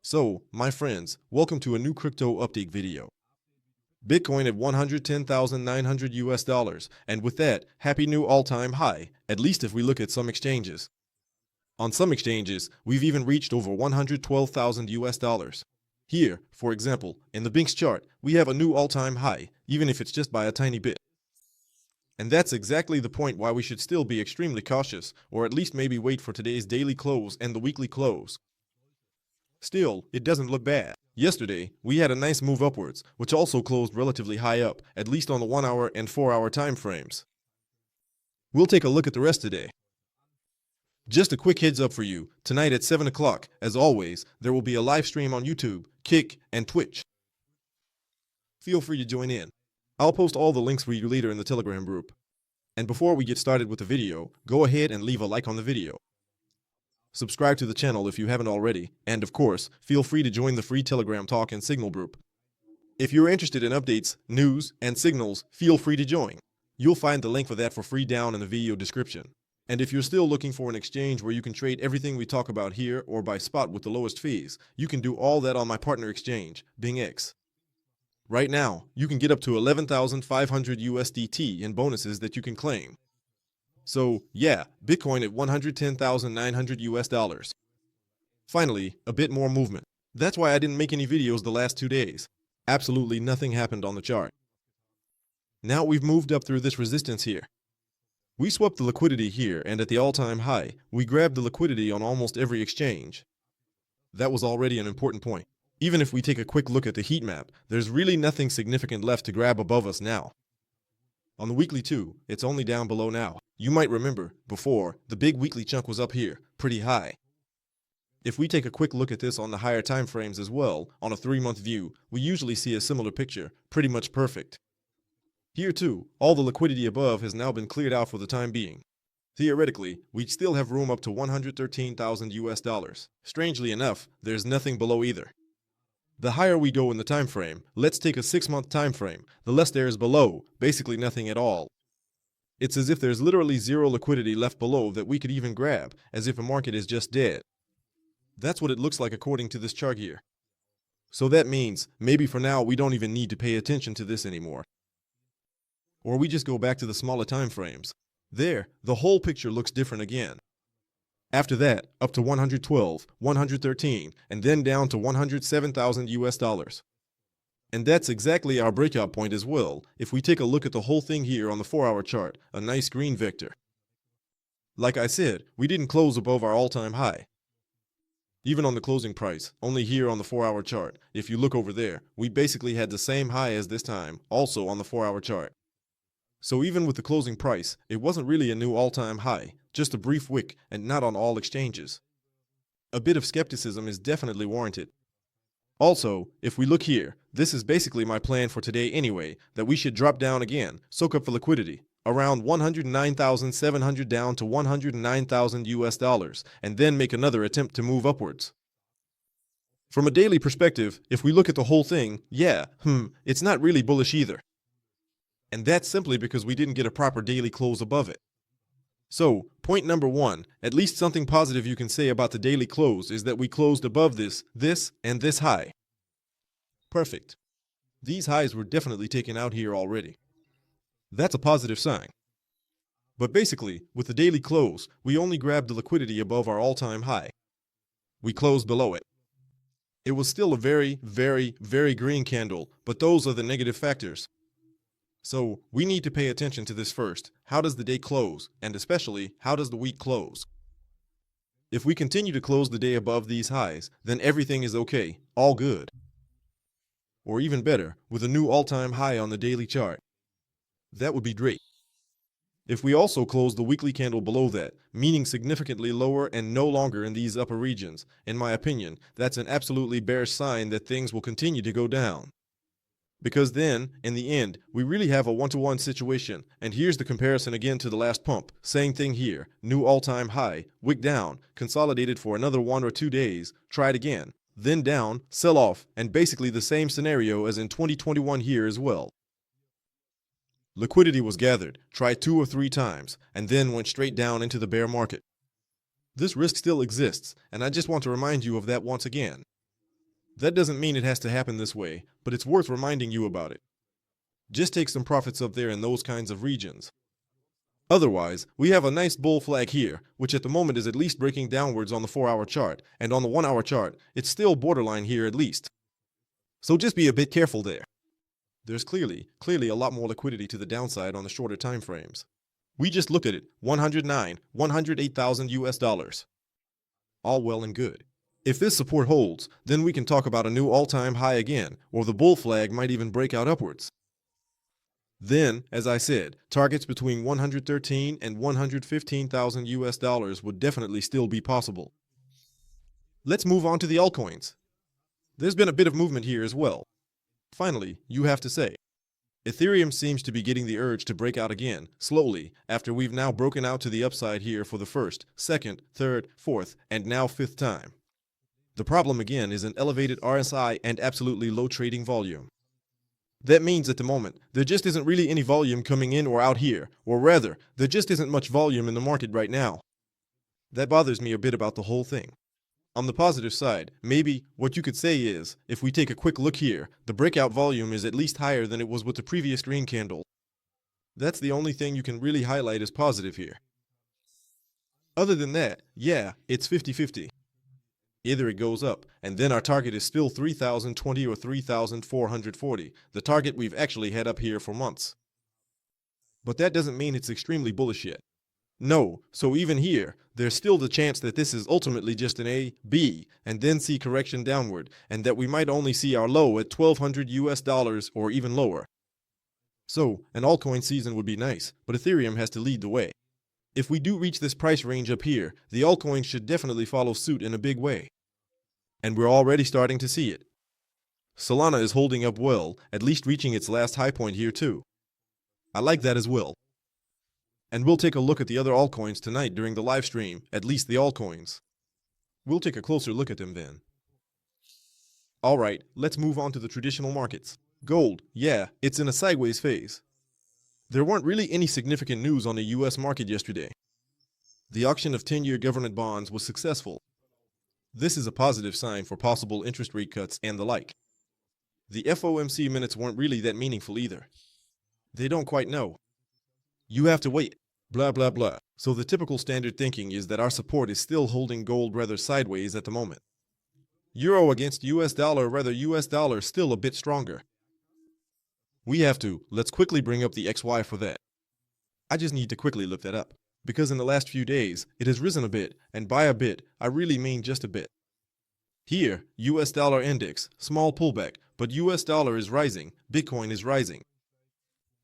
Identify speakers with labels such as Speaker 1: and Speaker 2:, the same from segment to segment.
Speaker 1: So, my friends, welcome to a new crypto update video. Bitcoin at 110,900 US dollars, and with that, happy new all-time high, at least if we look at some exchanges. On some exchanges, we've even reached over 112,000 US dollars. Here, for example, in the Binx chart, we have a new all-time high, even if it's just by a tiny bit. And that's exactly the point why we should still be extremely cautious, or at least maybe wait for today's daily close and the weekly close. Still, it doesn't look bad. Yesterday, we had a nice move upwards, which also closed relatively high up, at least on the 1 hour and 4 hour time frames. We'll take a look at the rest today. Just a quick heads up for you, tonight at 7 o'clock, as always, there will be a live stream on YouTube, Kick, and Twitch. Feel free to join in. I'll post all the links for you later in the Telegram group. And before we get started with the video, go ahead and leave a like on the video. Subscribe to the channel if you haven't already, and of course, feel free to join the free Telegram talk and signal group. If you're interested in updates, news, and signals, feel free to join. You'll find the link for that for free down in the video description. And if you're still looking for an exchange where you can trade everything we talk about here or by spot with the lowest fees, you can do all that on my partner exchange, BingX. Right now, you can get up to 11,500 USDT in bonuses that you can claim. So, yeah, Bitcoin at 110,900 US dollars. Finally, a bit more movement. That's why I didn't make any videos the last 2 days. Absolutely nothing happened on the chart. Now we've moved up through this resistance here. We swept the liquidity here, and at the all-time high, we grabbed the liquidity on almost every exchange. That was already an important point. Even if we take a quick look at the heat map, there's really nothing significant left to grab above us now. On the weekly too, it's only down below now. You might remember, before, the big weekly chunk was up here, pretty high. If we take a quick look at this on the higher time frames as well, on a 3-month view, we usually see a similar picture, pretty much perfect. Here too, all the liquidity above has now been cleared out for the time being. Theoretically, we'd still have room up to 113,000 US dollars. Strangely enough, there's nothing below either. The higher we go in the time frame, let's take a 6-month time frame, the less there is below, basically nothing at all. It's as if there's literally zero liquidity left below that we could even grab, as if a market is just dead. That's what it looks like according to this chart here. So that means, maybe for now we don't even need to pay attention to this anymore. Or we just go back to the smaller time frames. There, the whole picture looks different again. After that, up to 112, 113, and then down to 107,000 US dollars. And that's exactly our breakout point as well, if we take a look at the whole thing here on the 4-hour chart, a nice green vector. Like I said, we didn't close above our all-time high. Even on the closing price, only here on the 4-hour chart, if you look over there, we basically had the same high as this time, also on the 4-hour chart. So even with the closing price, it wasn't really a new all-time high, just a brief wick and not on all exchanges. A bit of skepticism is definitely warranted. Also, if we look here, this is basically my plan for today anyway, that we should drop down again, soak up for liquidity, around 109,700 down to 109,000 US dollars, and then make another attempt to move upwards. From a daily perspective, if we look at the whole thing, it's not really bullish either. And that's simply because we didn't get a proper daily close above it. So, point number 1, at least something positive you can say about the daily close is that we closed above this, and this high. Perfect. These highs were definitely taken out here already. That's a positive sign. But basically, with the daily close, we only grabbed the liquidity above our all-time high. We closed below it. It was still a very, very, very green candle, but those are the negative factors. So, we need to pay attention to this first. How does the day close? And especially, how does the week close? If we continue to close the day above these highs, then everything is okay, all good. Or even better, with a new all-time high on the daily chart. That would be great. If we also close the weekly candle below that, meaning significantly lower and no longer in these upper regions, in my opinion, that's an absolutely bearish sign that things will continue to go down. Because then, in the end, we really have a one-to-one situation, and here's the comparison again to the last pump. Same thing here, new all-time high, wick down, consolidated for another 1 or 2 days, tried again, then down, sell off, and basically the same scenario as in 2021 here as well. Liquidity was gathered, tried 2 or 3 times, and then went straight down into the bear market. This risk still exists, and I just want to remind you of that once again. That doesn't mean it has to happen this way, but it's worth reminding you about it. Just take some profits up there in those kinds of regions. Otherwise, we have a nice bull flag here, which at the moment is at least breaking downwards on the 4-hour chart, and on the 1-hour chart, it's still borderline here at least. So just be a bit careful there. There's clearly a lot more liquidity to the downside on the shorter time frames. We just looked at it, 108,000 US dollars. All well and good. If this support holds, then we can talk about a new all-time high again, or the bull flag might even break out upwards. Then, as I said, targets between 113 and 115,000 US dollars would definitely still be possible. Let's move on to the altcoins. There's been a bit of movement here as well. Finally, you have to say, Ethereum seems to be getting the urge to break out again, slowly, after we've now broken out to the upside here for the first, second, third, fourth, and now fifth time. The problem again is an elevated RSI and absolutely low trading volume. That means at the moment, there just isn't really any volume coming in or out here, or rather, there just isn't much volume in the market right now. That bothers me a bit about the whole thing. On the positive side, maybe what you could say is, if we take a quick look here, the breakout volume is at least higher than it was with the previous green candle. That's the only thing you can really highlight as positive here. Other than that, yeah, it's 50-50. Either it goes up, and then our target is still 3,020 or 3,440, the target we've actually had up here for months. But that doesn't mean it's extremely bullish yet. No, so even here, there's still the chance that this is ultimately just an A, B, and then C correction downward, and that we might only see our low at 1,200 US dollars or even lower. So, an altcoin season would be nice, but Ethereum has to lead the way. If we do reach this price range up here, the altcoins should definitely follow suit in a big way. And we're already starting to see it. Solana is holding up well, at least reaching its last high point here too. I like that as well. And we'll take a look at the other altcoins tonight during the live stream, at least the altcoins. We'll take a closer look at them then. Alright, let's move on to the traditional markets. Gold, yeah, it's in a sideways phase. There weren't really any significant news on the US market yesterday. The auction of 10-year government bonds was successful. This is a positive sign for possible interest rate cuts and the like. The FOMC minutes weren't really that meaningful either. They don't quite know. You have to wait. Blah blah blah. So the typical standard thinking is that our support is still holding gold rather sideways at the moment. Euro against US dollar, rather US dollar still a bit stronger. Let's quickly bring up the XY for that. I just need to quickly look that up, because in the last few days, it has risen a bit, and by a bit, I really mean just a bit. Here, US dollar index, small pullback, but US dollar is rising, Bitcoin is rising.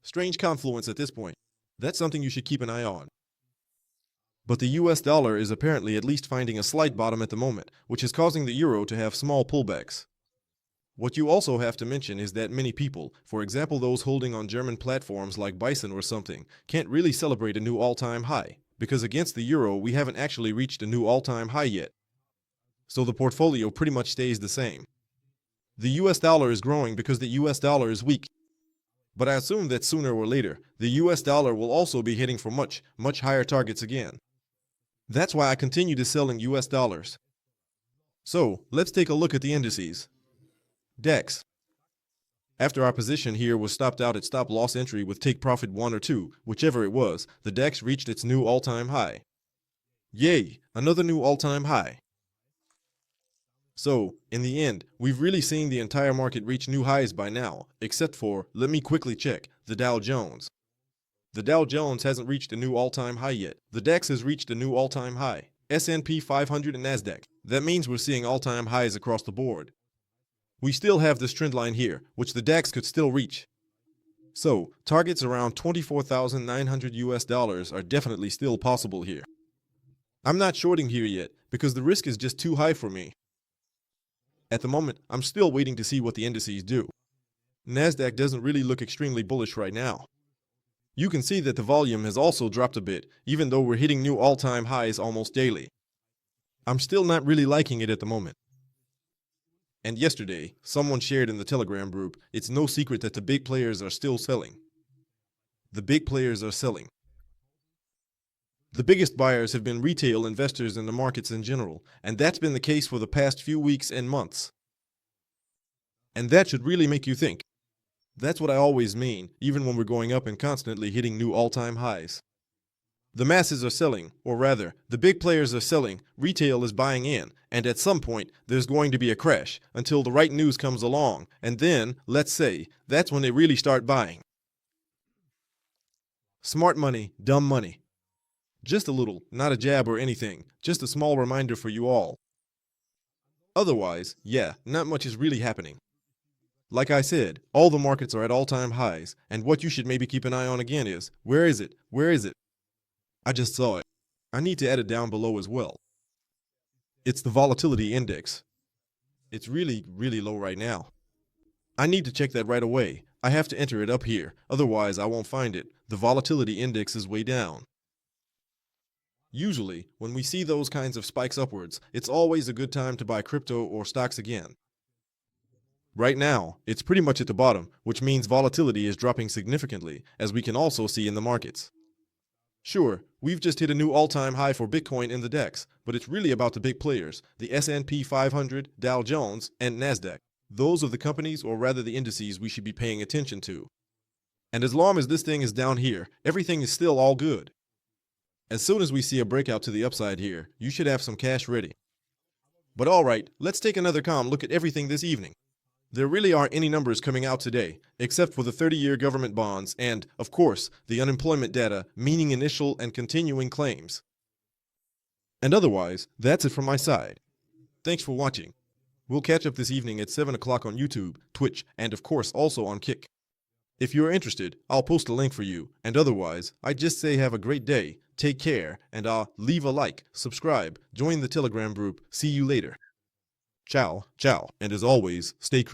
Speaker 1: Strange confluence at this point. That's something you should keep an eye on. But the US dollar is apparently at least finding a slight bottom at the moment, which is causing the euro to have small pullbacks. What you also have to mention is that many people, for example those holding on German platforms like Bison or something, can't really celebrate a new all-time high, because against the euro we haven't actually reached a new all-time high yet. So the portfolio pretty much stays the same. The US dollar is growing because the US dollar is weak. But I assume that sooner or later, the US dollar will also be hitting for much higher targets again. That's why I continue to sell in US dollars. So, let's take a look at the indices. DAX. After our position here was stopped out at stop loss entry with take profit 1 or 2, whichever it was, the DAX reached its new all-time high. Yay, another new all-time high. So, in the end, we've really seen the entire market reach new highs by now, except for, let me quickly check, the Dow Jones. The Dow Jones hasn't reached a new all-time high yet. The DAX has reached a new all-time high. S&P 500 and NASDAQ. That means we're seeing all-time highs across the board. We still have this trend line here, which the DAX could still reach. So, targets around 24,900 US dollars are definitely still possible here. I'm not shorting here yet, because the risk is just too high for me. At the moment, I'm still waiting to see what the indices do. NASDAQ doesn't really look extremely bullish right now. You can see that the volume has also dropped a bit, even though we're hitting new all-time highs almost daily. I'm still not really liking it at the moment. And yesterday, someone shared in the Telegram group, it's no secret that the big players are still selling. The big players are selling. The biggest buyers have been retail investors in the markets in general, and that's been the case for the past few weeks and months. And that should really make you think. That's what I always mean, even when we're going up and constantly hitting new all-time highs. The masses are selling, or rather, the big players are selling, retail is buying in, and at some point, there's going to be a crash until the right news comes along, and then, let's say, that's when they really start buying. Smart money, dumb money. Just a little, not a jab or anything, just a small reminder for you all. Otherwise, yeah, not much is really happening. Like I said, all the markets are at all-time highs, and what you should maybe keep an eye on again is, where is it? Where is it? I just saw it. I need to add it down below as well. It's the volatility index. It's really low right now. I need to check that right away. I have to enter it up here, otherwise I won't find it. The volatility index is way down. Usually, when we see those kinds of spikes upwards, it's always a good time to buy crypto or stocks again. Right now, it's pretty much at the bottom, which means volatility is dropping significantly, as we can also see in the markets. Sure, we've just hit a new all-time high for Bitcoin in the DEX, but it's really about the big players, the S&P 500, Dow Jones, and Nasdaq. Those are the companies, or rather the indices, we should be paying attention to. And as long as this thing is down here, everything is still all good. As soon as we see a breakout to the upside here, you should have some cash ready. But alright, let's take another calm look at everything this evening. There really aren't any numbers coming out today, except for the 30-year government bonds and, of course, the unemployment data, meaning initial and continuing claims. And otherwise, that's it from my side. Thanks for watching. We'll catch up this evening at 7 o'clock on YouTube, Twitch, and of course also on Kick. If you're interested, I'll post a link for you, and otherwise, I just say have a great day, take care, and leave a like, subscribe, join the Telegram group, see you later. Ciao, ciao, and as always, stay crypt.